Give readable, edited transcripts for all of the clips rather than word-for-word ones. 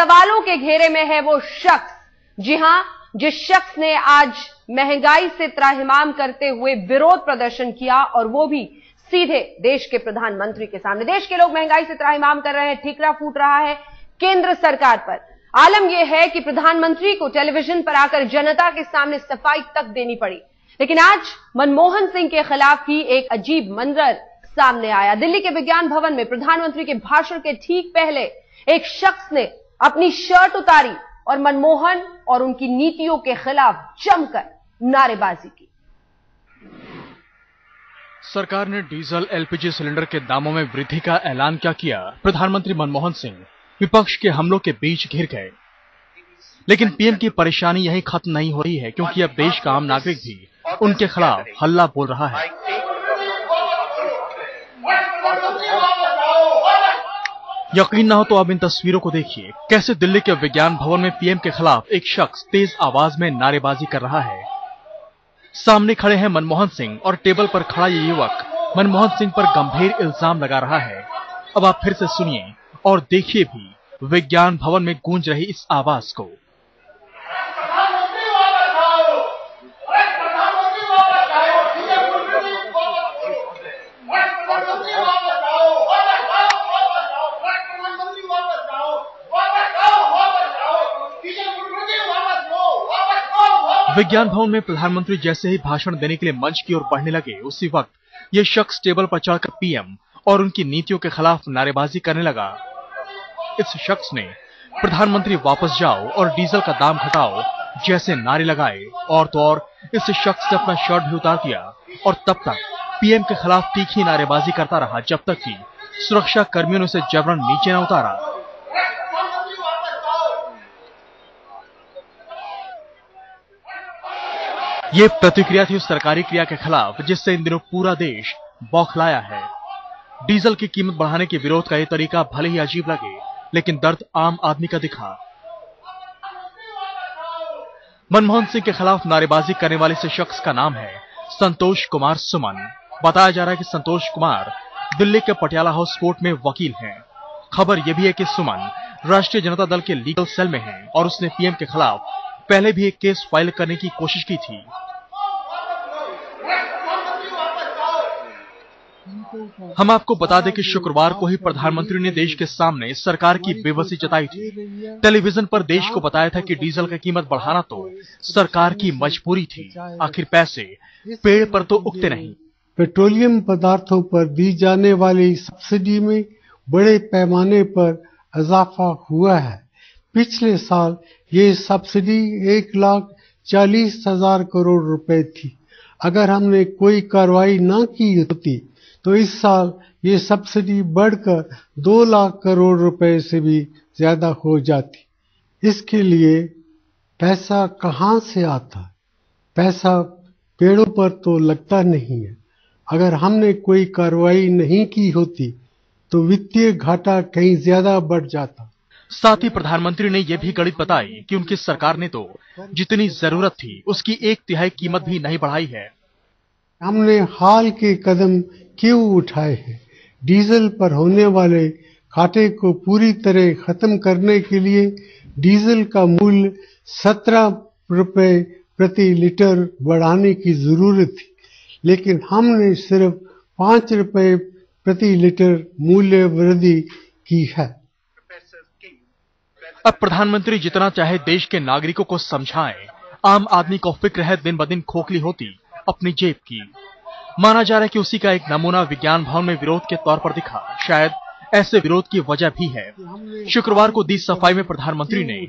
सवालों के घेरे में है वो शख्स, जी हां, जिस शख्स ने आज महंगाई से त्राहिमाम करते हुए विरोध प्रदर्शन किया, और वो भी सीधे देश के प्रधानमंत्री के सामने। देश के लोग महंगाई से त्राहिमाम कर रहे हैं, ठीकरा फूट रहा है केंद्र सरकार पर। आलम यह है कि प्रधानमंत्री को टेलीविजन पर आकर जनता के सामने सफाई तक देनी पड़ी। लेकिन आज मनमोहन सिंह के खिलाफ ही एक अजीब मंजर सामने आया। दिल्ली के विज्ञान भवन में प्रधानमंत्री के भाषण के ठीक पहले एक शख्स ने अपनी शर्ट उतारी और मनमोहन और उनकी नीतियों के खिलाफ जमकर नारेबाजी की। सरकार ने डीजल एलपीजी सिलेंडर के दामों में वृद्धि का ऐलान क्या किया? प्रधानमंत्री मनमोहन सिंह विपक्ष के हमलों के बीच घिर गए। लेकिन पीएम की परेशानी यहीं खत्म नहीं हो रही है, क्योंकि अब देश का आम नागरिक भी उनके खिलाफ हल्ला बोल रहा है। यकीन ना हो तो अब इन तस्वीरों को देखिए, कैसे दिल्ली के विज्ञान भवन में पीएम के खिलाफ एक शख्स तेज आवाज में नारेबाजी कर रहा है। सामने खड़े हैं मनमोहन सिंह और टेबल पर खड़ा ये युवक मनमोहन सिंह पर गंभीर इल्जाम लगा रहा है। अब आप फिर से सुनिए और देखिए भी विज्ञान भवन में गूंज रही इस आवाज को। विज्ञान भवन में प्रधानमंत्री जैसे ही भाषण देने के लिए मंच की ओर बढ़ने लगे, उसी वक्त यह शख्स टेबल पर चढ़कर पीएम और उनकी नीतियों के खिलाफ नारेबाजी करने लगा। इस शख्स ने प्रधानमंत्री वापस जाओ और डीजल का दाम घटाओ जैसे नारे लगाए, और तो और इस शख्स ने अपना शर्ट भी उतार दिया और तब तक पीएम के खिलाफ तीखी नारेबाजी करता रहा जब तक कि सुरक्षा कर्मियों ने उसे जबरन नीचे न उतारा। ये प्रतिक्रिया थी उस सरकारी क्रिया के खिलाफ जिससे इन दिनों पूरा देश बौखलाया है। डीजल की कीमत बढ़ाने के विरोध का ये तरीका भले ही अजीब लगे, लेकिन दर्द आम आदमी का दिखा। मनमोहन सिंह के खिलाफ नारेबाजी करने वाले इस शख्स का नाम है संतोष कुमार सुमन। बताया जा रहा है कि संतोष कुमार दिल्ली के पटियाला हाउस कोर्ट में वकील हैं। खबर यह भी है कि सुमन राष्ट्रीय जनता दल के लीगल सेल में है और उसने पीएम के खिलाफ पहले भी एक केस फाइल करने की कोशिश की थी। हम आपको बता दें कि शुक्रवार को ही प्रधानमंत्री ने देश के सामने सरकार की बेबसी जताई थी। टेलीविजन पर देश को बताया था कि डीजल की कीमत बढ़ाना तो सरकार की मजबूरी थी, आखिर पैसे पेड़ पर तो उगते नहीं। पेट्रोलियम पदार्थों पर दी जाने वाली सब्सिडी में बड़े पैमाने पर इजाफा हुआ है। पिछले साल ये सब्सिडी 1,40,000 करोड़ रुपए थी। अगर हमने कोई कार्रवाई न की होती तो इस साल ये सब्सिडी बढ़कर 2 लाख करोड़ रुपए से भी ज्यादा हो जाती। इसके लिए पैसा कहां से आता? पैसा पेड़ों पर तो लगता नहीं है। अगर हमने कोई कार्रवाई नहीं की होती तो वित्तीय घाटा कहीं ज्यादा बढ़ जाता। साथ ही प्रधानमंत्री ने यह भी गणित बताई कि उनकी सरकार ने तो जितनी जरूरत थी उसकी 1/3 कीमत भी नहीं बढ़ाई है। हमने हाल के कदम क्यों उठाए हैं? डीजल पर होने वाले घाटे को पूरी तरह खत्म करने के लिए डीजल का मूल्य 17 रुपए प्रति लीटर बढ़ाने की जरूरत थी, लेकिन हमने सिर्फ 5 रुपए प्रति लीटर मूल्य वृद्धि की है। अब प्रधानमंत्री जितना चाहे देश के नागरिकों को समझाएं, आम आदमी को फिक्र है दिन ब दिन खोखली होती अपनी जेब की। माना जा रहा है कि उसी का एक नमूना विज्ञान भवन में विरोध के तौर पर दिखा। शायद ऐसे विरोध की वजह भी है। शुक्रवार को दी सफाई में प्रधानमंत्री ने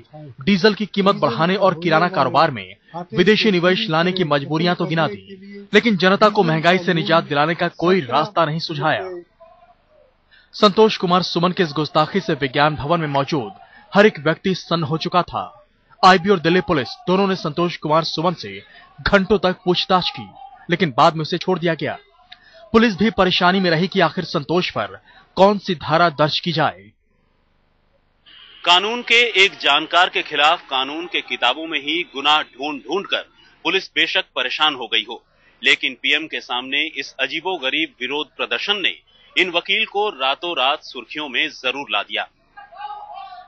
डीजल की कीमत बढ़ाने और किराना कारोबार में विदेशी निवेश लाने की मजबूरियां तो गिना दी, लेकिन जनता को महंगाई से निजात दिलाने का कोई रास्ता नहीं सुझाया। संतोष कुमार सुमन के इस गुस्ताखी से विज्ञान भवन में मौजूद हर एक व्यक्ति सन्न हो चुका था। आईबी और दिल्ली पुलिस दोनों ने संतोष कुमार सुमन से घंटों तक पूछताछ की, लेकिन बाद में उसे छोड़ दिया गया। पुलिस भी परेशानी में रही कि आखिर संतोष पर कौन सी धारा दर्ज की जाए। कानून के एक जानकार के खिलाफ कानून के किताबों में ही गुनाह ढूंढ ढूंढ कर पुलिस बेशक परेशान हो गई हो, लेकिन पीएम के सामने इस अजीबोगरीब विरोध प्रदर्शन ने इन वकील को रातों रात सुर्खियों में जरूर ला दिया।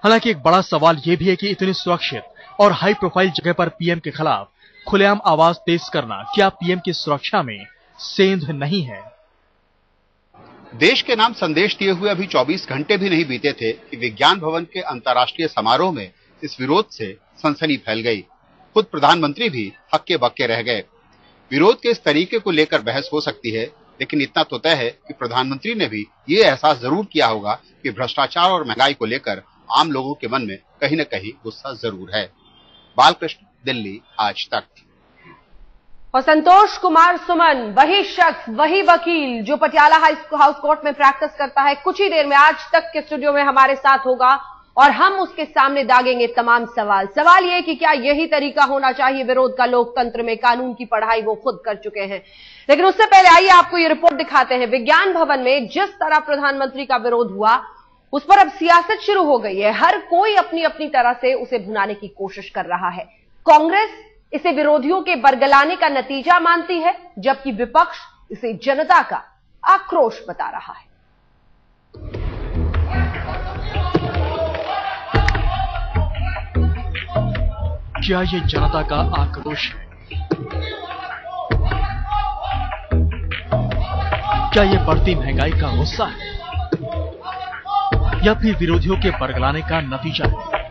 हालांकि एक बड़ा सवाल यह भी है कि इतनी सुरक्षित और हाई प्रोफाइल जगह पर पीएम के खिलाफ खुलेआम आवाज तेज करना क्या पीएम की सुरक्षा में सेंध नहीं है? देश के नाम संदेश दिए हुए अभी 24 घंटे भी नहीं बीते थे कि विज्ञान भवन के अंतर्राष्ट्रीय समारोह में इस विरोध से सनसनी फैल गई। खुद प्रधानमंत्री भी हक्के बक्के रह गए। विरोध के इस तरीके को लेकर बहस हो सकती है, लेकिन इतना तो तय है कि प्रधानमंत्री ने भी ये एहसास जरूर किया होगा कि भ्रष्टाचार और महंगाई को लेकर आम लोगों के मन में कहीं न कहीं गुस्सा जरूर है। बालकृष्ण, दिल्ली, आज तक। और संतोष कुमार सुमन, वही शख्स, वही वकील जो पटियाला हाउस कोर्ट में प्रैक्टिस करता है, कुछ ही देर में आज तक के स्टूडियो में हमारे साथ होगा और हम उसके सामने दागेंगे तमाम सवाल ये कि क्या यही तरीका होना चाहिए विरोध का लोकतंत्र में? कानून की पढ़ाई वो खुद कर चुके हैं, लेकिन उससे पहले आइए आपको ये रिपोर्ट दिखाते हैं। विज्ञान भवन में जिस तरह प्रधानमंत्री का विरोध हुआ उस पर अब सियासत शुरू हो गई है। हर कोई अपनी अपनी तरह से उसे भुनाने की कोशिश कर रहा है। कांग्रेस इसे विरोधियों के बरगलाने का नतीजा मानती है, जबकि विपक्ष इसे जनता का आक्रोश बता रहा है। क्या ये जनता का आक्रोश है? क्या ये बढ़ती महंगाई का गुस्सा है या फिर विरोधियों के बरगलाने का नतीजा है?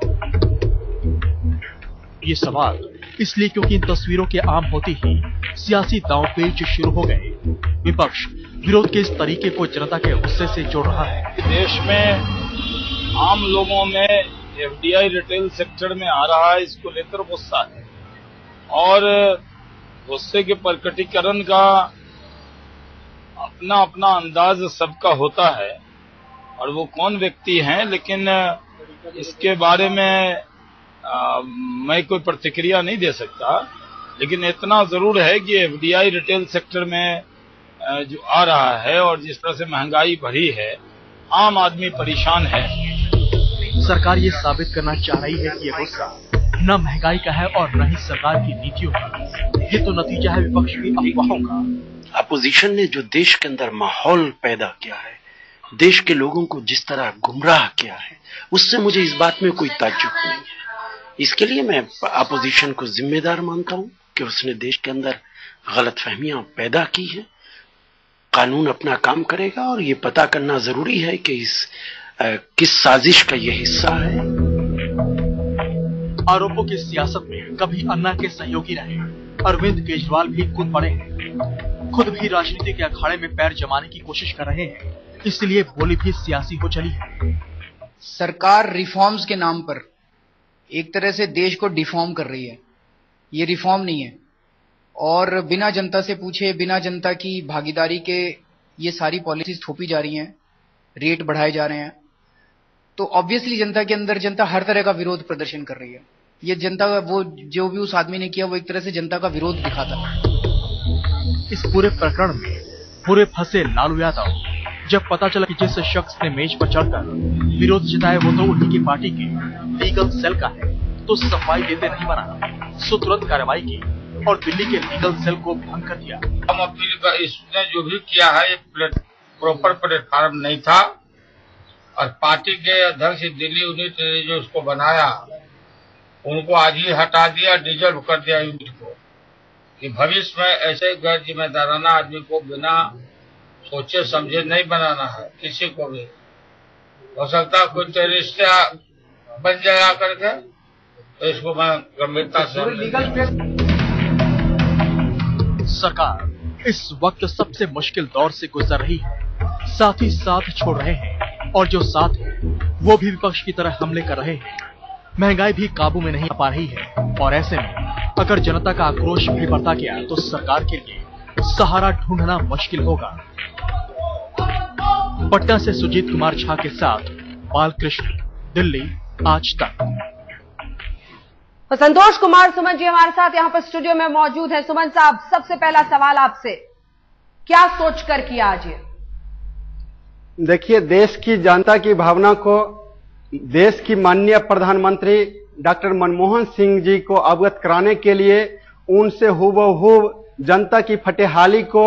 ये सवाल इसलिए क्योंकि इन तस्वीरों के आम होते ही सियासी दांवपेच शुरू हो गए। विपक्ष विरोध के इस तरीके को जनता के गुस्से से जोड़ रहा है। देश में आम लोगों में एफडीआई रिटेल सेक्टर में आ रहा है, इसको लेकर गुस्सा है और गुस्से के प्रकटीकरण का अपना अपना अंदाज सबका होता है और वो कौन व्यक्ति हैं, लेकिन इसके बारे में मैं कोई प्रतिक्रिया नहीं दे सकता। लेकिन इतना जरूर है कि एफडीआई रिटेल सेक्टर में जो आ रहा है और जिस तरह से महंगाई बढ़ी है, आम आदमी परेशान है। सरकार ये साबित करना चाह रही है कि ये गुस्सा न महंगाई का है और न ही सरकार की नीतियों का। ये तो नतीजा है विपक्ष की अफवाहों का। अपोजिशन ने जो देश के अंदर माहौल पैदा किया है, देश के लोगों को जिस तरह गुमराह किया है, उससे मुझे इस बात में कोई ताज्जुब नहीं है। इसके लिए मैं अपोजिशन को जिम्मेदार मानता हूं कि उसने देश के अंदर गलतफहमियां पैदा की है। कानून अपना काम करेगा और ये पता करना जरूरी है कि किस साजिश का ये हिस्सा है। आरोपों की सियासत में कभी अन्ना के सहयोगी रहे अरविंद केजरीवाल भी खुद पड़े हैं, खुद भी राजनीति के अखाड़े में पैर जमाने की कोशिश कर रहे हैं, इसलिए बोली भी सियासी हो चली है। सरकार रिफॉर्म्स के नाम पर एक तरह से देश को डिफॉर्म कर रही है। ये रिफॉर्म नहीं है और बिना जनता से पूछे, बिना जनता की भागीदारी के ये सारी पॉलिसीज थोपी जा रही हैं, रेट बढ़ाए जा रहे हैं। तो ऑब्वियसली जनता के अंदर जनता हर तरह का विरोध प्रदर्शन कर रही है। ये जनता वो जो भी उस आदमी ने किया वो एक तरह से जनता का विरोध दिखाता है। इस पूरे प्रकरण में पूरे फंसे लालू यादव। जब पता चला कि जिस शख्स ने मेज पर चढ़कर विरोध जताया वो तो उन्हीं की पार्टी के लीगल सेल का है, तो सफाई देते नहीं बना, सो तुरंत कार्रवाई की और दिल्ली के लीगल सेल को भंग कर दिया। हम अपील इसने जो भी किया है प्रॉपर प्लेटफॉर्म नहीं था और पार्टी के अध्यक्ष दिल्ली यूनिट ने जो उसको बनाया उनको आज ही हटा दिया, डिजल्व कर दिया यूनिट को, कि भविष्य में ऐसे गैर जिम्मेदाराना आदमी को बिना सोचे समझे नहीं बनाना है। किसी को भी हो सकता कोई टेररिस्ट बन जाया करके, तो इसको मैं गंभीरता से। सरकार इस वक्त सबसे मुश्किल दौर से गुजर रही है, साथ ही साथ छोड़ रहे हैं और जो साथ है वो भी विपक्ष की तरह हमले कर रहे हैं। महंगाई भी काबू में नहीं आ पा रही है और ऐसे में अगर जनता का आक्रोश भी बढ़ता गया तो सरकार के लिए सहारा ढूंढना मुश्किल होगा। पटना से सुजीत कुमार झा के साथ बालकृष्ण, दिल्ली, आज तक। संतोष कुमार सुमन जी हमारे साथ यहां पर स्टूडियो में मौजूद है। सुमन साहब, सबसे पहला सवाल आपसे, क्या सोचकर किया आज ये? देखिए, देश की जनता की भावना को देश की माननीय प्रधानमंत्री डॉक्टर मनमोहन सिंह जी को अवगत कराने के लिए उनसे हूबहू जनता की फटेहाली को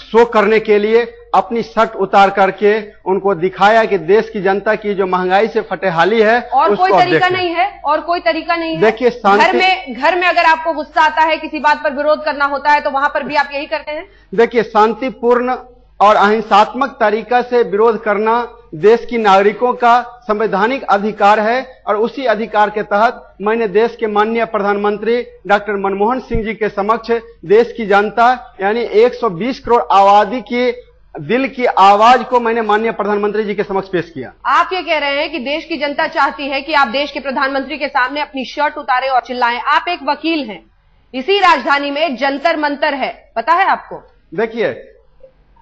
शो करने के लिए अपनी शर्ट उतार करके उनको दिखाया कि देश की जनता की जो महंगाई से फटेहाली है और कोई तरीका नहीं है, और कोई तरीका नहीं है। देखिए, घर में अगर आपको गुस्सा आता है, किसी बात पर विरोध करना होता है, तो वहां पर भी आप यही करते हैं। देखिए, शांतिपूर्ण और अहिंसात्मक तरीका से विरोध करना देश की नागरिकों का संवैधानिक अधिकार है, और उसी अधिकार के तहत मैंने देश के माननीय प्रधानमंत्री डॉक्टर मनमोहन सिंह जी के समक्ष देश की जनता यानी 120 करोड़ आबादी की दिल की आवाज को मैंने माननीय प्रधानमंत्री जी के समक्ष पेश किया। आप ये कह रहे हैं कि देश की जनता चाहती है कि आप देश के प्रधानमंत्री के सामने अपनी शर्ट उतारें और चिल्लाएं। आप एक वकील हैं, इसी राजधानी में जंतर मंतर है, पता है आपको? देखिए,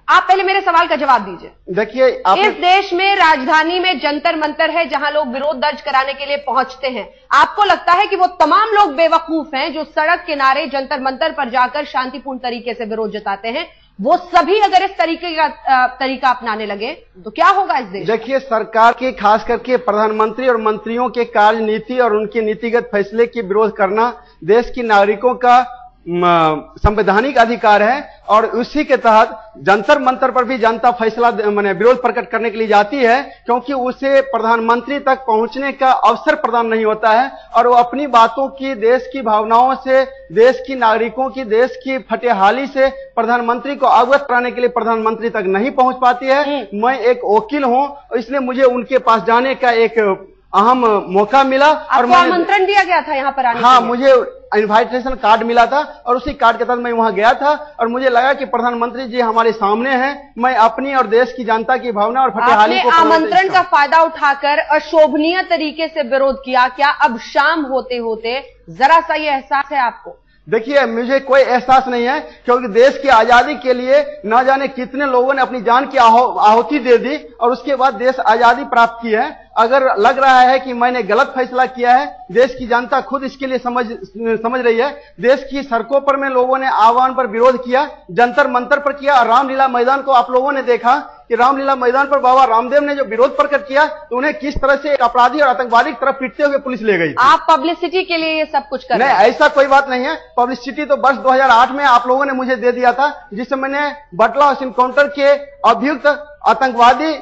आप पहले मेरे सवाल का जवाब दीजिए। देखिए, इस देश में राजधानी में जंतर मंतर है जहां लोग विरोध दर्ज कराने के लिए पहुंचते हैं। आपको लगता है कि वो तमाम लोग बेवकूफ हैं जो सड़क किनारे जंतर मंतर पर जाकर शांतिपूर्ण तरीके से विरोध जताते हैं? वो सभी अगर इस तरीका अपनाने लगे तो क्या होगा इस देश? देखिए, सरकार की खास करके प्रधानमंत्री और मंत्रियों के कार्यनीति और उनके नीतिगत फैसले की विरोध करना देश की नागरिकों का संवैधानिक अधिकार है, और उसी के तहत जंतर मंतर पर भी जनता फैसला माने विरोध प्रकट करने के लिए जाती है, क्योंकि उसे प्रधानमंत्री तक पहुंचने का अवसर प्रदान नहीं होता है, और वो अपनी बातों की, देश की भावनाओं से, देश की नागरिकों की, देश की फटेहाली से प्रधानमंत्री को अवगत कराने के लिए प्रधानमंत्री तक नहीं पहुंच पाती है। मैं एक वकील हूं, इसलिए मुझे उनके पास जाने का एक अहम मौका मिला। और आमंत्रण दिया गया था यहाँ पर आने? हाँ, मुझे इनविटेशन कार्ड मिला था, और उसी कार्ड के तहत मैं वहां गया था, और मुझे लगा कि प्रधानमंत्री जी हमारे सामने हैं। मैं अपनी और देश की जनता की भावना और फटेहाली को आमंत्रण का फायदा उठाकर अशोभनीय तरीके से विरोध किया। क्या अब शाम होते होते जरा सा ये एहसास है आपको? देखिए, मुझे कोई एहसास नहीं है, क्योंकि देश की आजादी के लिए न जाने कितने लोगों ने अपनी जान की आहुति दे दी, और उसके बाद देश आजादी प्राप्त की है। अगर लग रहा है कि मैंने गलत फैसला किया है, देश की जनता खुद इसके लिए समझ रही है। देश की सड़कों पर में लोगों ने आह्वान पर विरोध किया, जंतर मंतर पर किया, और रामलीला मैदान को आप लोगों ने देखा कि रामलीला मैदान पर बाबा रामदेव ने जो विरोध प्रकट किया, तो उन्हें किस तरह से एक अपराधी और आतंकवादी की तरफ पीटते हुए पुलिस ले गई। आप पब्लिसिटी के लिए ये सब कुछ कर रहे हैं? नहीं, ऐसा कोई बात नहीं है। पब्लिसिटी तो वर्ष 2008 में आप लोगों ने मुझे दे दिया था, जिससे मैंने बटला हाउस इनकाउंटर के अभियुक्त आतंकवादी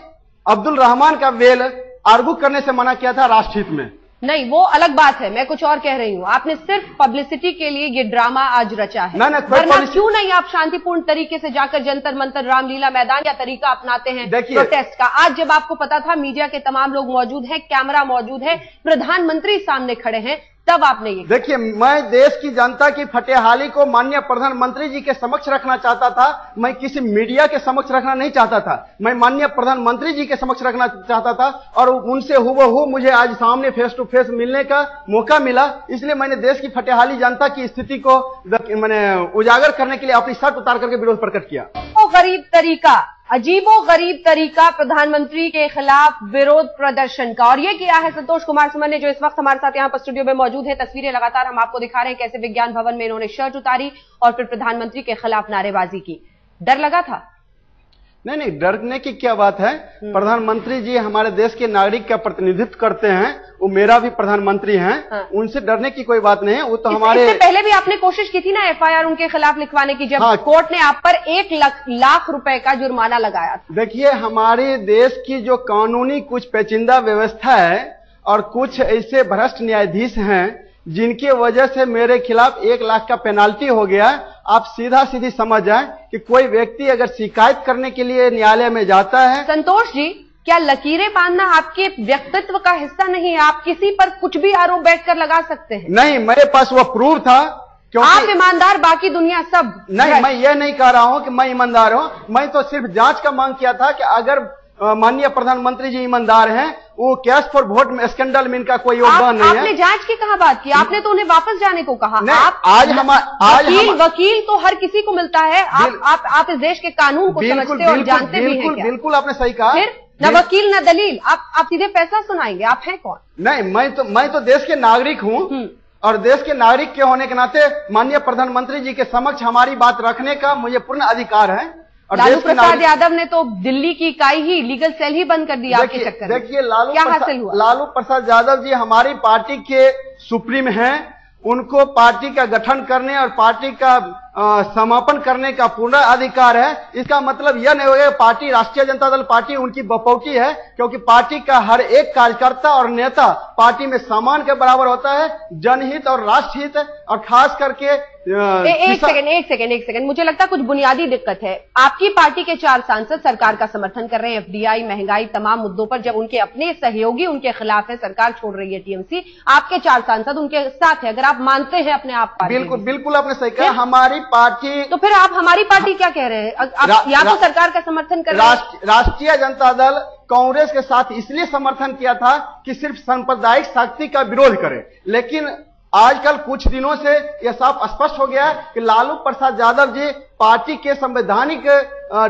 अब्दुल रहमान का बेल आर्गू करने से मना किया था राष्ट्र हित में। नहीं, वो अलग बात है, मैं कुछ और कह रही हूँ। आपने सिर्फ पब्लिसिटी के लिए ये ड्रामा आज रचा है। वरना क्यों नहीं आप शांतिपूर्ण तरीके से जाकर जंतर मंतर, रामलीला मैदान या तरीका अपनाते हैं प्रोटेस्ट का? आज जब आपको पता था मीडिया के तमाम लोग मौजूद हैं, कैमरा मौजूद है, प्रधानमंत्री सामने खड़े हैं, तब आपने ये देखिए, मैं देश की जनता की फटेहाली को माननीय प्रधानमंत्री जी के समक्ष रखना चाहता था। मैं किसी मीडिया के समक्ष रखना नहीं चाहता था, मैं माननीय प्रधानमंत्री जी के समक्ष रखना चाहता था, और उनसे हुबहू मुझे आज सामने फेस टू फेस मिलने का मौका मिला। इसलिए मैंने देश की फटेहाली जनता की स्थिति को मैंने उजागर करने के लिए अपनी शर्ट उतार करके विरोध प्रकट किया। वो गरीब तरीका, अजीबो गरीब तरीका प्रधानमंत्री के खिलाफ विरोध प्रदर्शन का, और ये किया है संतोष कुमार सुमन ने, जो इस वक्त हमारे साथ यहाँ पर स्टूडियो में मौजूद है। तस्वीरें लगातार हम आपको दिखा रहे हैं कैसे विज्ञान भवन में इन्होंने शर्ट उतारी और फिर प्रधानमंत्री के खिलाफ नारेबाजी की। डर लगा था? नहीं, डरने की क्या बात है। प्रधानमंत्री जी हमारे देश के नागरिक का प्रतिनिधित्व करते हैं, वो मेरा भी प्रधानमंत्री हैं। हाँ। उनसे डरने की कोई बात नहीं है। वो तो हमारे इससे पहले भी आपने कोशिश की थी ना एफआईआर उनके खिलाफ लिखवाने की, जब हाँ। कोर्ट ने आप पर 1 लाख रुपए का जुर्माना लगाया था। देखिए, हमारे देश की जो कानूनी कुछ पेचीदा व्यवस्था है और कुछ ऐसे भ्रष्ट न्यायाधीश हैं जिनके वजह से मेरे खिलाफ 1 लाख का पेनाल्टी हो गया। आप सीधा सीधी समझ जाएं कि कोई व्यक्ति अगर शिकायत करने के लिए न्यायालय में जाता है। संतोष जी, क्या लकीरें बांधना आपके व्यक्तित्व का हिस्सा नहीं है? आप किसी पर कुछ भी आरोप बैठकर लगा सकते हैं? नहीं, मेरे पास वो प्रूफ था। आप ईमानदार, बाकी दुनिया सब नहीं। मैं ये नहीं कह रहा हूं कि मैं ईमानदार हूं, मैं तो सिर्फ जांच का मांग किया था कि अगर माननीय प्रधानमंत्री जी ईमानदार हैं, वो कैश फॉर वोट में स्कैंडल में इनका कोई योगदान नहीं है। आपने जांच की कहां बात की? आपने तो उन्हें वापस जाने को कहा। वकील तो हर किसी को मिलता है। आप इस देश के कानून को समझते और जानते भी हैं क्या? बिल्कुल, आपने सही कहा। फिर न वकील न दलील, आप सीधे फैसला सुनाएंगे। आप हैं कौन? नहीं, मैं तो देश के नागरिक हूं, और देश के नागरिक के होने के नाते माननीय प्रधानमंत्री जी के समक्ष हमारी बात रखने का मुझे पूर्ण अधिकार है। लालू प्रसाद यादव ने तो दिल्ली की इकाई ही, लीगल सेल ही बंद कर दिया आपके चक्कर में। देखिए, क्या हासिल हुआ? लालू प्रसाद यादव जी हमारी पार्टी के सुप्रीम हैं। उनको पार्टी का गठन करने और पार्टी का समापन करने का पूर्ण अधिकार है। इसका मतलब यह नहीं होगा पार्टी राष्ट्रीय जनता दल पार्टी उनकी बपौटी है, क्योंकि पार्टी का हर एक कार्यकर्ता और नेता पार्टी में समान के बराबर होता है। जनहित और राष्ट्रहित और खास करके एक सेकंड मुझे लगता है कुछ बुनियादी दिक्कत है। आपकी पार्टी के 4 सांसद सरकार का समर्थन कर रहे हैं, एफडीआई, महंगाई, तमाम मुद्दों पर। जब उनके अपने सहयोगी उनके खिलाफ है, सरकार छोड़ रही है टीएमसी, आपके 4 सांसद उनके साथ है। अगर आप मानते हैं अपने आप पार्टी, बिल्कुल आपने सही कहा। हमारी पार्टी, तो फिर आप हमारी पार्टी क्या कह रहे हैं? या तो सरकार का समर्थन कर रहे हैं। राष्ट्रीय जनता दल कांग्रेस के साथ इसलिए समर्थन किया था कि सिर्फ सांप्रदायिक शक्ति का विरोध करे, लेकिन आजकल कुछ दिनों से यह साफ स्पष्ट हो गया कि लालू प्रसाद यादव जी पार्टी के संवैधानिक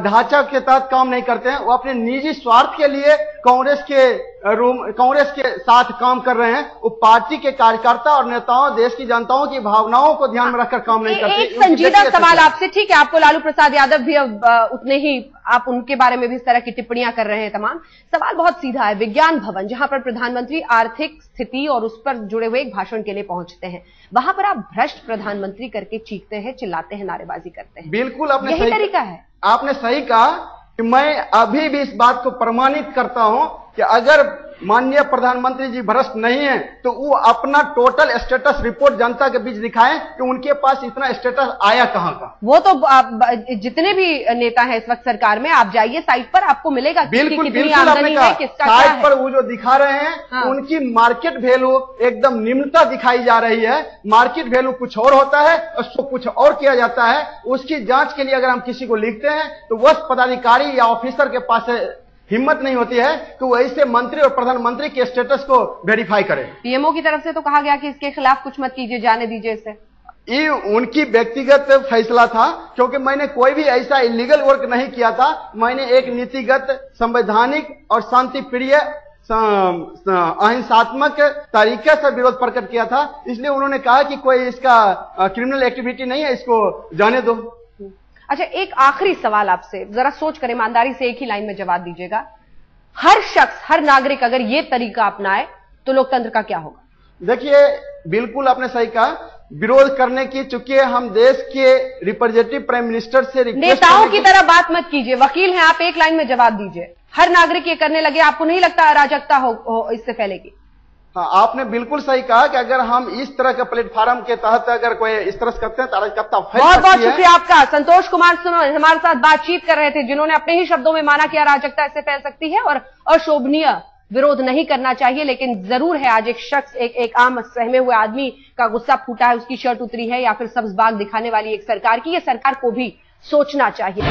ढांचा के तहत काम नहीं करते हैं। वो अपने निजी स्वार्थ के लिए कांग्रेस के साथ काम कर रहे हैं। वो पार्टी के कार्यकर्ता और नेताओं, देश की जनताओं की भावनाओं को ध्यान में रखकर काम नहीं करते। एक संजीदा सवाल आपसे, ठीक है, आपको लालू प्रसाद यादव भी अब उतने ही, आप उनके बारे में भी इस तरह की टिप्पणियां कर रहे हैं तमाम। सवाल बहुत सीधा है। विज्ञान भवन, जहां पर प्रधानमंत्री आर्थिक स्थिति और उस पर जुड़े हुए एक भाषण के लिए पहुंचते हैं, वहां पर आप भ्रष्ट प्रधानमंत्री करके चीखते हैं, चिल्लाते हैं, नारेबाजी करते हैं। बिल्कुल आपने यही तरीका है। आपने सही कहा कि मैं अभी भी इस बात को प्रमाणित करता हूं कि अगर माननीय प्रधानमंत्री जी भ्रष्ट नहीं है तो वो अपना टोटल स्टेटस रिपोर्ट जनता के बीच दिखाएं कि उनके पास इतना स्टेटस आया कहां का। वो तो जितने भी नेता हैं इस वक्त सरकार में, आप जाइए साइट पर, आपको मिलेगा बिल्कुल कितनी आमदनी है, किसका क्या है। साइट पर वो जो दिखा रहे हैं, हाँ। उनकी मार्केट वैल्यू एकदम निम्नता दिखाई जा रही है। मार्केट वैल्यू कुछ और होता है, उसको कुछ और किया जाता है। उसकी जांच के लिए अगर हम किसी को लिखते हैं तो वह पदाधिकारी या ऑफिसर के पास हिम्मत नहीं होती है कि वो ऐसे मंत्री और प्रधानमंत्री के स्टेटस को वेरीफाई करें। पीएमओ की तरफ से तो कहा गया कि इसके खिलाफ कुछ मत कीजिए, जाने दीजिए इसे। ये उनकी व्यक्तिगत फैसला था, क्योंकि मैंने कोई भी ऐसा इलीगल वर्क नहीं किया था। मैंने एक नीतिगत, संवैधानिक और शांति प्रिय, अहिंसात्मक तरीके से विरोध प्रकट किया था। इसलिए उन्होंने कहा कि कोई इसका क्रिमिनल एक्टिविटी नहीं है, इसको जाने दो। अच्छा, एक आखिरी सवाल आपसे, जरा सोच कर ईमानदारी से एक ही लाइन में जवाब दीजिएगा। हर शख्स, हर नागरिक अगर ये तरीका अपनाए तो लोकतंत्र का क्या होगा? देखिए, बिल्कुल आपने सही कहा। विरोध करने की, चूंकि हम देश के रिप्रेजेंटेटिव प्राइम मिनिस्टर से नेताओं की तरह बात मत कीजिए, वकील हैं आप, एक लाइन में जवाब दीजिए। हर नागरिक ये करने लगे, आपको नहीं लगता अराजकता हो इससे फैलेगी? हाँ, आपने बिल्कुल सही कहा कि अगर हम इस तरह के प्लेटफॉर्म के तहत अगर कोई इस तरह से करते हैं तो अराजकता फैल सकती है। बहुत बहुत शुक्रिया आपका। संतोष कुमार हमारे साथ बातचीत कर रहे थे, जिन्होंने अपने ही शब्दों में माना कि अराजकता इससे फैल सकती है और अशोभनीय विरोध नहीं करना चाहिए। लेकिन जरूर है, आज एक शख्स, एक आम सहमे हुए आदमी का गुस्सा फूटा है, उसकी शर्ट उतरी है, या फिर सब्ज बाग दिखाने वाली एक सरकार की, ये सरकार को भी सोचना चाहिए।